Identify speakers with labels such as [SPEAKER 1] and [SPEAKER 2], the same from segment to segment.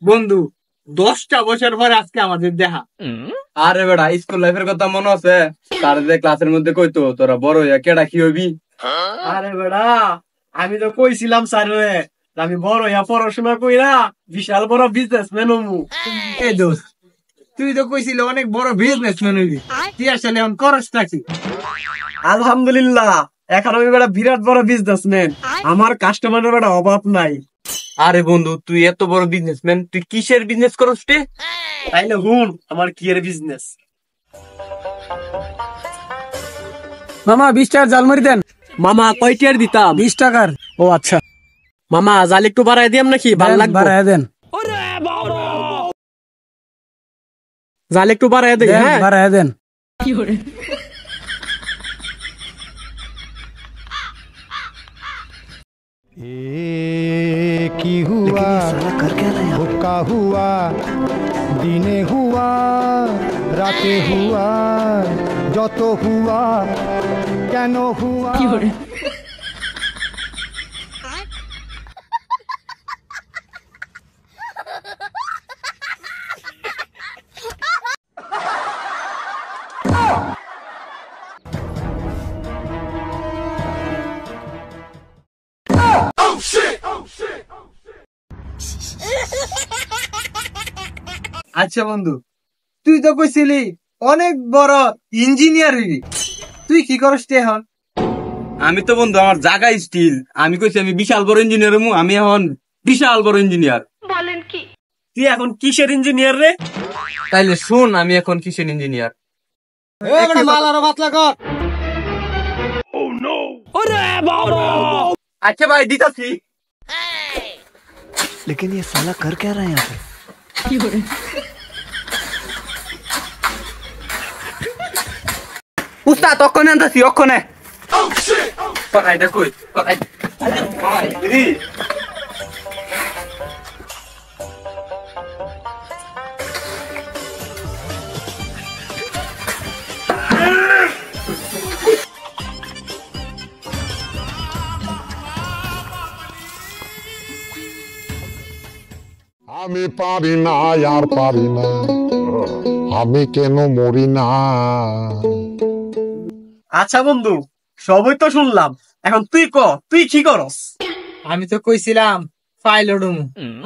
[SPEAKER 1] বন্ধু 10টা বছর পরে আজকে আমাদের দেখা।
[SPEAKER 2] আরে বেটা স্কুল লাইফের কথা মনে আছে? তার যে ক্লাসের মধ্যে কইতো তোরা বড় হইয়া কেডা কি হইবি।
[SPEAKER 1] আরে বেড়া, আমি তো কইছিলাম স্যারে আমি বড় হইয়া পড়াশোনা কইরা বিশাল বড় বিজনেসম্যান হমু। এই দোস্ত, তুই তো কইছিলি অনেক বড় বিজনেসম্যান হইবি, তুই আসলে এখন করস নাকি? আলহামদুলিল্লাহ, এখন আমি বেটা বিরাট বড় বিজনেসম্যান, আমার কাস্টমারের বেটা অভাব নাই।
[SPEAKER 2] আরে বন্ধু তুই এত বড় বিজনেসম্যান, তুই কিসের বিজনেস করস রে?
[SPEAKER 1] তাইলে হুন আমার কি এর বিজনেস।
[SPEAKER 3] মামা 20 টাকার জালমারি দেন।
[SPEAKER 1] মামা কয়টিয়ার দিতাম?
[SPEAKER 3] 20 টাকার। ও আচ্ছা,
[SPEAKER 1] মামা জাল একটু বাড়াই দিয়াম নাকি? ভালো লাগবে,
[SPEAKER 3] বাড়ায় দেন।
[SPEAKER 1] জাল একটু বাড়াই দেই। হ্যাঁ
[SPEAKER 3] বাড়ায় দেন।
[SPEAKER 4] কি হুয়া হুক্কা হুয়া দিনে হুয়া রাতে হুয়া যত হুয়া কেন হুয়া।
[SPEAKER 1] আচ্ছা বন্ধু, তুই তো কইছিলি অনেক বড় ইঞ্জিনিয়ার হইবি, তুই কি করস এখন?
[SPEAKER 2] আমি তো বন্ধু আমার জায়গা স্টিল, আমি কইছি আমি বিশাল বড় ইঞ্জিনিয়ার হমু, আমি এখন বিশাল বড় ইঞ্জিনিয়ার।
[SPEAKER 5] বলেন কি?
[SPEAKER 1] তুই এখন কিসের ইঞ্জিনিয়ার রে?
[SPEAKER 2] তাইলে শুন আমি এখন কিসের ইঞ্জিনিয়ার।
[SPEAKER 1] মাল আরো পাতলা কর।
[SPEAKER 2] আচ্ছা ভাই দিতাছি।
[SPEAKER 4] लेकिन ये साला कर क्या रहा है यहाँ पे?
[SPEAKER 2] উস্তাদ অক্ষণে আনতাছি, অক্ষণে। কথাইটা কই, কথাই।
[SPEAKER 6] আমি পারি না আর পারি না, আমি কেন মরি না।
[SPEAKER 1] আচ্ছা বন্ধু, সবই তো শুনলাম, এখন তুই ক তুই কি করস? আমি তো কইছিলাম পাইলট হমু,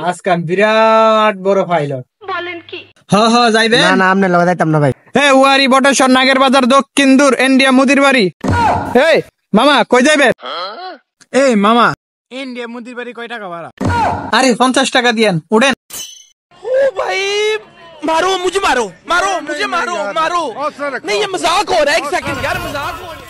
[SPEAKER 1] আজকে আমি বিরাট বড় পাইলট।
[SPEAKER 5] বলেন কি?
[SPEAKER 1] হ যাইবে
[SPEAKER 3] না আমনে লগে যাইতাম না ভাই।
[SPEAKER 1] হে ওয়ারি বটেশ্বর নাগের বাজার দক্ষিণ দূর ইন্ডিয়া মুদির বাড়ি। এই মামা কই যাইবে? এই মামা ইন্ডিয়া মুদির বাড়ি কয় টাকা ভাড়া? আরে 50 টাকা দিয়েন, উঠেন।
[SPEAKER 7] ओ भाई मारो मुझे, मारो मारो मुझे, मारो मारो नहीं, ये मजाक हो रहा है। एक सेकंड यार, मजाक हो रहा है।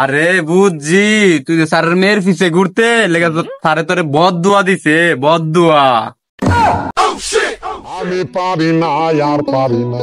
[SPEAKER 2] আরে বুঝছি, তুই যে স্যারের মেয়ের পিছে ঘুরতে লেগে স্যারে তোরে বদদুয়া দিছে, বদদুয়া।
[SPEAKER 6] আমি পারি না আর পারি না,